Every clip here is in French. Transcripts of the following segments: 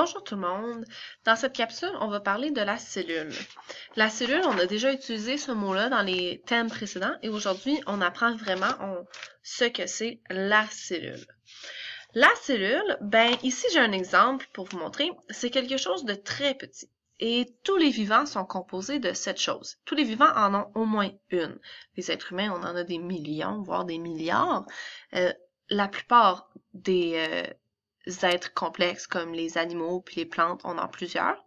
Bonjour tout le monde. Dans cette capsule, on va parler de la cellule. La cellule, on a déjà utilisé ce mot-là dans les thèmes précédents et aujourd'hui, on apprend vraiment ce que c'est la cellule. La cellule, ici j'ai un exemple pour vous montrer. C'est quelque chose de très petit. Et tous les vivants sont composés de cette chose. Tous les vivants en ont au moins une. Les êtres humains, on en a des millions, voire des milliards. La plupart des êtres complexes comme les animaux puis les plantes, on en a plusieurs.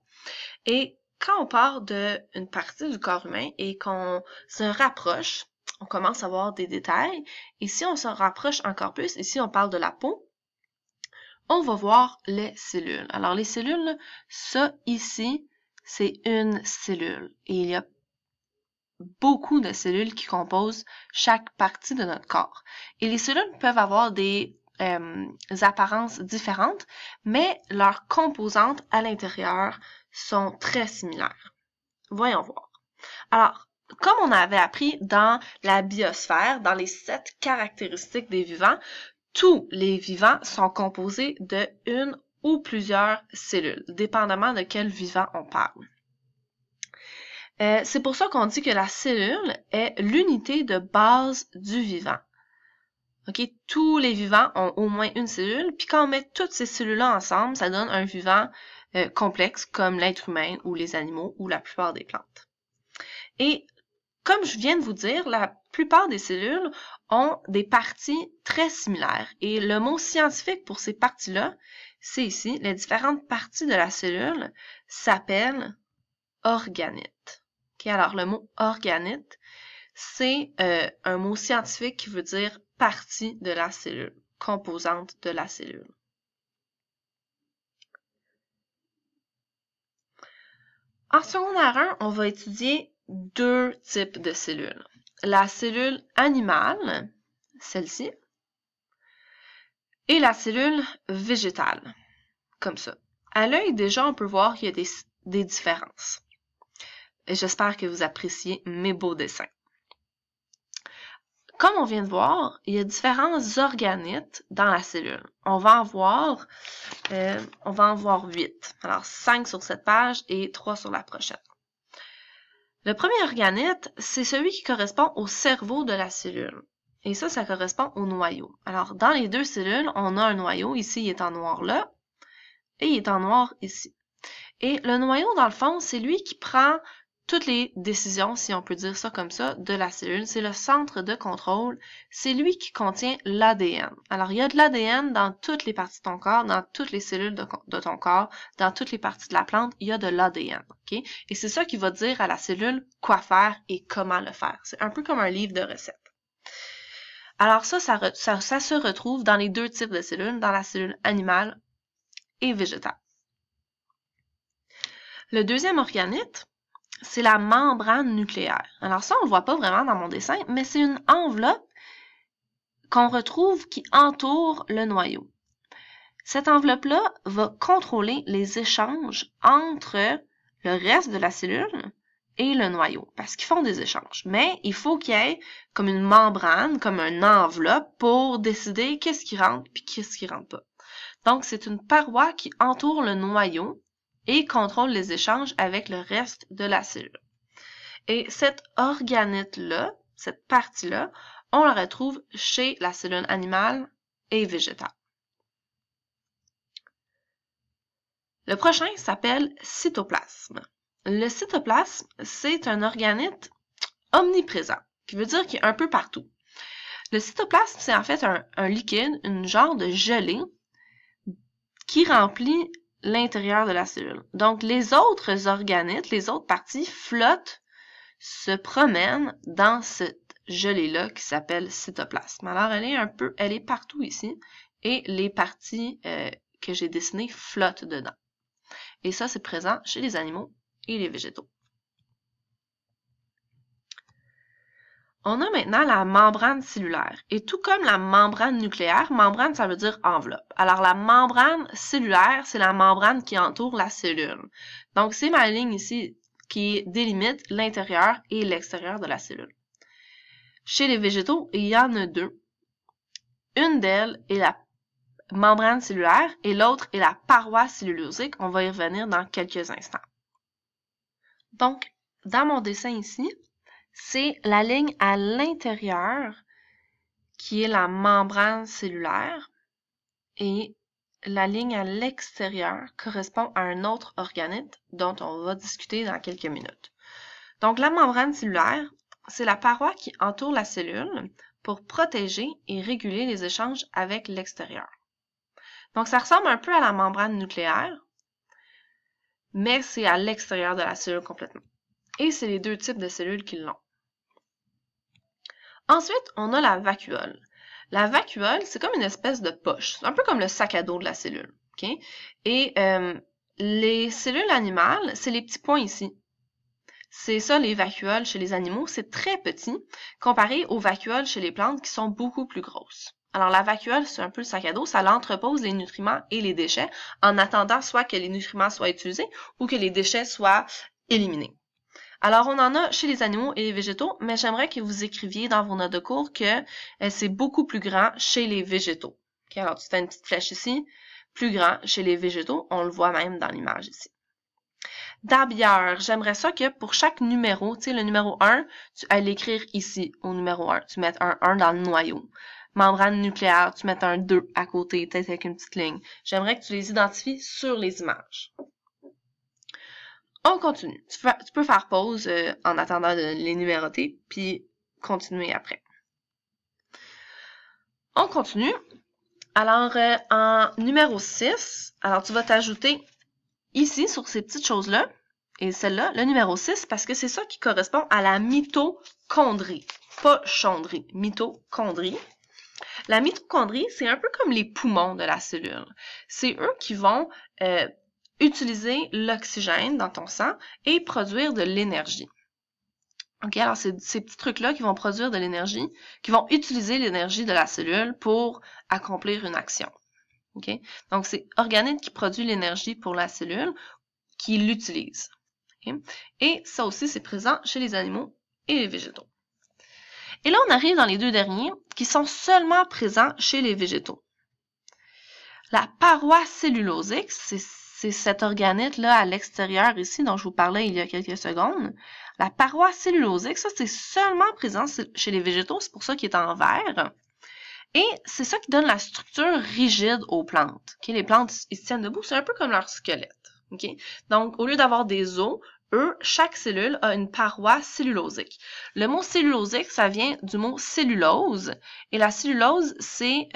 Et quand on part d'une partie du corps humain et qu'on se rapproche, on commence à voir des détails. Et si on se rapproche encore plus, ici on parle de la peau, on va voir les cellules. Alors les cellules, ça ici, c'est une cellule. Et il y a beaucoup de cellules qui composent chaque partie de notre corps. Et les cellules peuvent avoir des apparences différentes, mais leurs composantes à l'intérieur sont très similaires. Voyons voir. Alors, comme on avait appris dans la biosphère, dans les 7 caractéristiques des vivants, tous les vivants sont composés de une ou plusieurs cellules, dépendamment de quel vivant on parle. C'est pour ça qu'on dit que la cellule est l'unité de base du vivant. Okay? Tous les vivants ont au moins une cellule, puis quand on met toutes ces cellules-là ensemble, ça donne un vivant complexe comme l'être humain ou les animaux ou la plupart des plantes. Et comme je viens de vous dire, la plupart des cellules ont des parties très similaires. Et le mot scientifique pour ces parties-là, c'est ici, les différentes parties de la cellule s'appellent organites. Okay? Alors le mot organite, c'est un mot scientifique qui veut dire partie de la cellule, composante de la cellule. En secondaire 1, on va étudier deux types de cellules. La cellule animale, celle-ci, et la cellule végétale, comme ça. À l'œil, déjà, on peut voir qu'il y a des différences. Et j'espère que vous appréciez mes beaux dessins. Comme on vient de voir, il y a différents organites dans la cellule. On va en voir 8. Alors, 5 sur cette page et 3 sur la prochaine. Le premier organite, c'est celui qui correspond au cerveau de la cellule. Et ça correspond au noyau. Alors, dans les deux cellules, on a un noyau. Ici, il est en noir là. Et il est en noir ici. Et le noyau, dans le fond, c'est lui qui prend toutes les décisions, si on peut dire ça comme ça, de la cellule. C'est le centre de contrôle. C'est lui qui contient l'ADN. Alors, il y a de l'ADN dans toutes les parties de ton corps, dans toutes les cellules de ton corps, dans toutes les parties de la plante, il y a de l'ADN. Okay? Et c'est ça qui va dire à la cellule quoi faire et comment le faire. C'est un peu comme un livre de recettes. Alors ça se retrouve dans les deux types de cellules, dans la cellule animale et végétale. Le deuxième organite, c'est la membrane nucléaire. Alors ça, on le voit pas vraiment dans mon dessin, mais c'est une enveloppe qu'on retrouve qui entoure le noyau. Cette enveloppe-là va contrôler les échanges entre le reste de la cellule et le noyau, parce qu'ils font des échanges. Mais il faut qu'il y ait comme une membrane, comme une enveloppe pour décider qu'est-ce qui rentre puis qu'est-ce qui rentre pas. Donc, c'est une paroi qui entoure le noyau et contrôle les échanges avec le reste de la cellule. Et cette organite-là, cette partie-là, on la retrouve chez la cellule animale et végétale. Le prochain s'appelle cytoplasme. Le cytoplasme, c'est un organite omniprésent, qui veut dire qu'il est un peu partout. Le cytoplasme, c'est en fait un liquide, une genre de gelée qui remplit l'intérieur de la cellule. Donc, les autres organites, les autres parties flottent, se promènent dans cette gelée-là qui s'appelle cytoplasme. Alors, elle est partout ici et les parties que j'ai dessinées flottent dedans. Et ça, c'est présent chez les animaux et les végétaux. On a maintenant la membrane cellulaire. Et tout comme la membrane nucléaire, membrane, ça veut dire enveloppe. Alors, la membrane cellulaire, c'est la membrane qui entoure la cellule. Donc, c'est ma ligne ici qui délimite l'intérieur et l'extérieur de la cellule. Chez les végétaux, il y en a deux. Une d'elles est membrane cellulaire et l'autre est la paroi cellulosique. On va y revenir dans quelques instants. Donc, dans mon dessin ici, c'est la ligne à l'intérieur qui est la membrane cellulaire et la ligne à l'extérieur correspond à un autre organite dont on va discuter dans quelques minutes. Donc, la membrane cellulaire, c'est la paroi qui entoure la cellule pour protéger et réguler les échanges avec l'extérieur. Donc, ça ressemble un peu à la membrane nucléaire, mais c'est à l'extérieur de la cellule complètement. Et c'est les deux types de cellules qui l'ont. Ensuite, on a la vacuole. La vacuole, c'est comme une espèce de poche. C'est un peu comme le sac à dos de la cellule. Okay? Et les cellules animales, c'est les petits points ici. C'est ça les vacuoles chez les animaux. C'est très petit comparé aux vacuoles chez les plantes qui sont beaucoup plus grosses. Alors la vacuole, c'est un peu le sac à dos. Ça l'entrepose les nutriments et les déchets en attendant soit que les nutriments soient utilisés ou que les déchets soient éliminés. Alors, on en a chez les animaux et les végétaux, mais j'aimerais que vous écriviez dans vos notes de cours que c'est beaucoup plus grand chez les végétaux. Okay, alors, tu fais une petite flèche ici, plus grand chez les végétaux, on le voit même dans l'image ici. D'abord, j'aimerais ça que pour chaque numéro, tu sais, le numéro 1, tu ailles l'écrire ici, au numéro 1. Tu mettes un 1 dans le noyau. Membrane nucléaire, tu mets un 2 à côté, peut-être avec une petite ligne. J'aimerais que tu les identifies sur les images. On continue. Tu peux faire pause en attendant de les numéroter, puis continuer après. On continue. Alors, en numéro 6, alors tu vas t'ajouter ici, sur ces petites choses-là, et celle-là, le numéro 6, parce que c'est ça qui correspond à la mitochondrie. Pas chondrie, mitochondrie. La mitochondrie, c'est un peu comme les poumons de la cellule. C'est eux qui vont utiliser l'oxygène dans ton sang et produire de l'énergie. OK, alors c'est ces petits trucs-là qui vont produire de l'énergie, qui vont utiliser l'énergie de la cellule pour accomplir une action. OK? Donc, c'est organite qui produit l'énergie pour la cellule, qui l'utilise. Okay? Et ça aussi, c'est présent chez les animaux et les végétaux. Et là, on arrive dans les deux derniers qui sont seulement présents chez les végétaux. La paroi cellulosique, c'est cet organite-là à l'extérieur ici dont je vous parlais il y a quelques secondes. La paroi cellulosique, ça, c'est seulement présent chez les végétaux, c'est pour ça qu'il est en vert. Et c'est ça qui donne la structure rigide aux plantes. Okay? Les plantes, ils se tiennent debout, c'est un peu comme leur squelette. Okay? Donc, au lieu d'avoir des os, eux, chaque cellule a une paroi cellulosique. Le mot cellulosique, ça vient du mot cellulose. Et la cellulose, c'est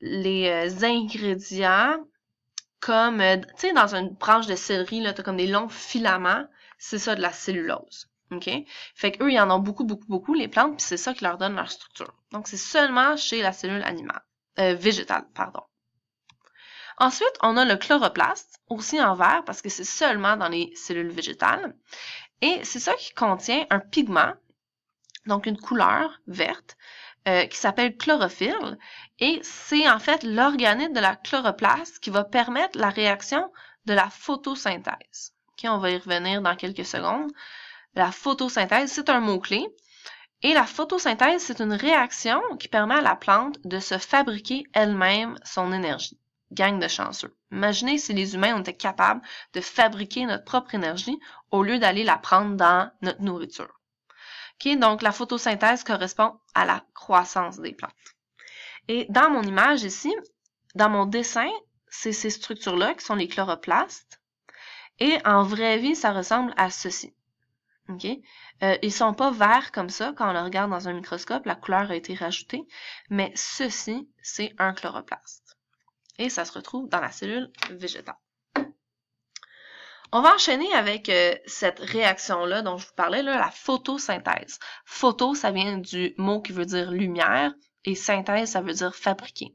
les ingrédients comme, tu sais, dans une branche de céleri, là, t'as comme des longs filaments, c'est ça de la cellulose. OK? Fait qu'eux, ils en ont beaucoup, beaucoup, beaucoup, les plantes, puis c'est ça qui leur donne leur structure. Donc, c'est seulement chez la cellule animale, végétale, pardon. Ensuite, on a le chloroplaste, aussi en vert, parce que c'est seulement dans les cellules végétales. Et c'est ça qui contient un pigment, donc une couleur verte, qui s'appelle chlorophylle. Et c'est en fait l'organite de la chloroplaste qui va permettre la réaction de la photosynthèse. Okay, on va y revenir dans quelques secondes. La photosynthèse, c'est un mot-clé. Et la photosynthèse, c'est une réaction qui permet à la plante de se fabriquer elle-même son énergie. Gang de chanceux. Imaginez si les humains étaient capables de fabriquer notre propre énergie au lieu d'aller la prendre dans notre nourriture. Okay, donc, la photosynthèse correspond à la croissance des plantes. Et dans mon image ici, dans mon dessin, c'est ces structures-là qui sont les chloroplastes. Et en vraie vie, ça ressemble à ceci. Okay? Ils sont pas verts comme ça. Quand on le regarde dans un microscope, la couleur a été rajoutée. Mais ceci, c'est un chloroplaste. Et ça se retrouve dans la cellule végétale. On va enchaîner avec cette réaction-là dont je vous parlais, là, la photosynthèse. Photo, ça vient du mot qui veut dire lumière, et synthèse, ça veut dire fabriquer.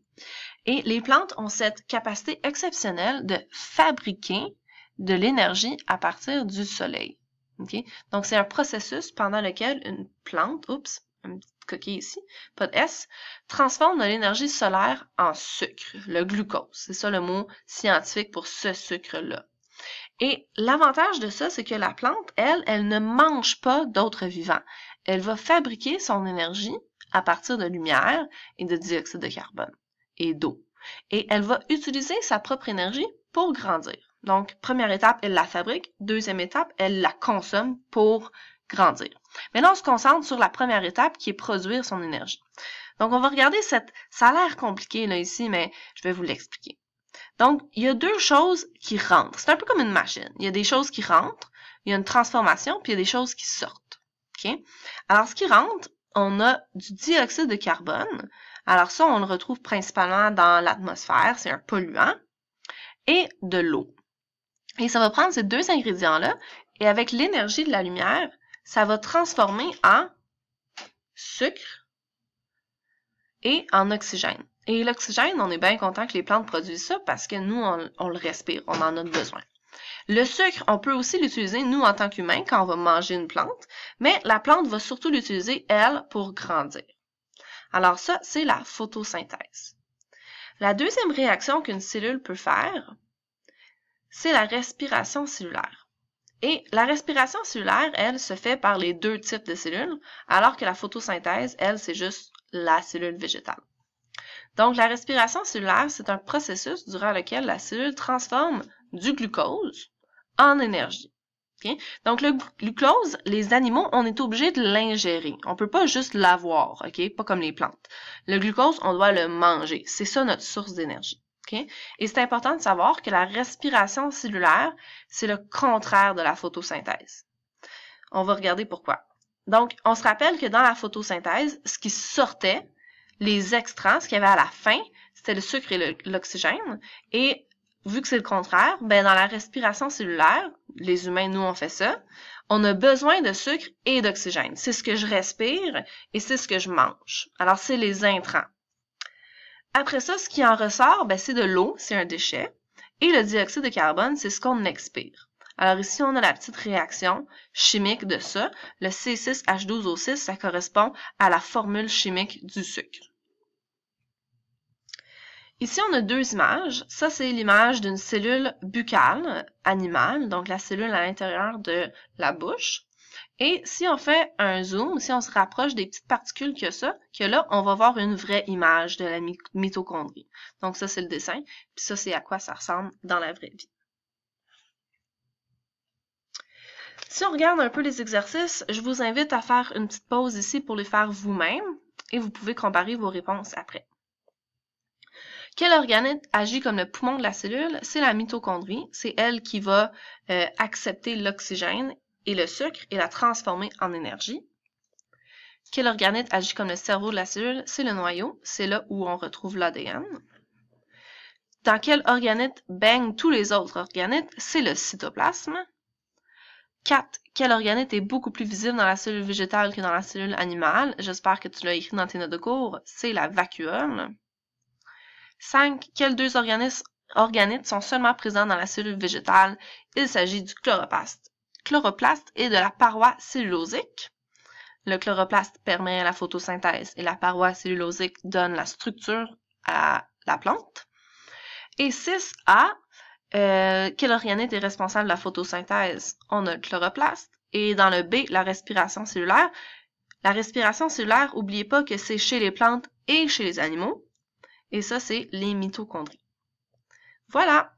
Et les plantes ont cette capacité exceptionnelle de fabriquer de l'énergie à partir du soleil. Okay? Donc, c'est un processus pendant lequel une plante, une petite coquille ici, pas de S, transforme de l'énergie solaire en sucre, le glucose. C'est ça le mot scientifique pour ce sucre-là. Et l'avantage de ça, c'est que la plante, elle ne mange pas d'autres vivants. Elle va fabriquer son énergie à partir de lumière et de dioxyde de carbone. et d'eau. Et elle va utiliser sa propre énergie pour grandir. Donc, première étape, elle la fabrique. Deuxième étape, elle la consomme pour grandir. Maintenant, on se concentre sur la première étape qui est produire son énergie. Donc, on va regarder ça a l'air compliqué là ici, mais je vais vous l'expliquer. Donc, il y a deux choses qui rentrent. C'est un peu comme une machine. Il y a des choses qui rentrent, il y a une transformation, puis il y a des choses qui sortent. OK? Alors, ce qui rentre, on a du dioxyde de carbone. Alors ça, on le retrouve principalement dans l'atmosphère, c'est un polluant, et de l'eau. Et ça va prendre ces deux ingrédients-là, et avec l'énergie de la lumière, ça va transformer en sucre et en oxygène. Et l'oxygène, on est bien content que les plantes produisent ça parce que nous, on le respire, on en a besoin. Le sucre, on peut aussi l'utiliser, nous, en tant qu'humains, quand on va manger une plante, mais la plante va surtout l'utiliser, elle, pour grandir. Alors ça, c'est la photosynthèse. La deuxième réaction qu'une cellule peut faire, c'est la respiration cellulaire. Et la respiration cellulaire, elle, se fait par les deux types de cellules, alors que la photosynthèse, elle, c'est juste la cellule végétale. Donc, la respiration cellulaire, c'est un processus durant lequel la cellule transforme du glucose en énergie. Okay? Donc, le glucose, les animaux, on est obligé de l'ingérer. On peut pas juste l'avoir, ok? Pas comme les plantes. Le glucose, on doit le manger. C'est ça notre source d'énergie. Okay? Et c'est important de savoir que la respiration cellulaire, c'est le contraire de la photosynthèse. On va regarder pourquoi. Donc, on se rappelle que dans la photosynthèse, ce qui sortait, les extrants, ce qu'il y avait à la fin, c'était le sucre et l'oxygène. Et vu que c'est le contraire, ben dans la respiration cellulaire, les humains, nous, on fait ça, on a besoin de sucre et d'oxygène. C'est ce que je respire et c'est ce que je mange. Alors, c'est les intrants. Après ça, ce qui en ressort, ben, c'est de l'eau, c'est un déchet, et le dioxyde de carbone, c'est ce qu'on expire. Alors ici, on a la petite réaction chimique de ça. Le C6H12O6, ça correspond à la formule chimique du sucre. Ici, on a deux images. Ça, c'est l'image d'une cellule buccale animale, donc la cellule à l'intérieur de la bouche. Et si on fait un zoom, si on se rapproche des petites particules que là, on va voir une vraie image de la mitochondrie. Donc ça, c'est le dessin. Puis ça, c'est à quoi ça ressemble dans la vraie vie. Si on regarde un peu les exercices, je vous invite à faire une petite pause ici pour les faire vous-même et vous pouvez comparer vos réponses après. Quel organe agit comme le poumon de la cellule? C'est la mitochondrie. C'est elle qui va accepter l'oxygène et le sucre et la transformer en énergie. Quel organe agit comme le cerveau de la cellule? C'est le noyau. C'est là où on retrouve l'ADN. Dans quel organe baignent tous les autres organes? C'est le cytoplasme. 4. Quel organe est beaucoup plus visible dans la cellule végétale que dans la cellule animale? J'espère que tu l'as écrit dans tes notes de cours. C'est la vacuole. 5. Quels deux organites sont seulement présents dans la cellule végétale? Il s'agit du chloroplaste et de la paroi cellulosique. Le chloroplaste permet la photosynthèse et la paroi cellulosique donne la structure à la plante. Et 6A, quel organite est responsable de la photosynthèse? On a le chloroplaste. Et dans le B, la respiration cellulaire. La respiration cellulaire, n'oubliez pas que c'est chez les plantes et chez les animaux. Et ça, c'est les mitochondries. Voilà!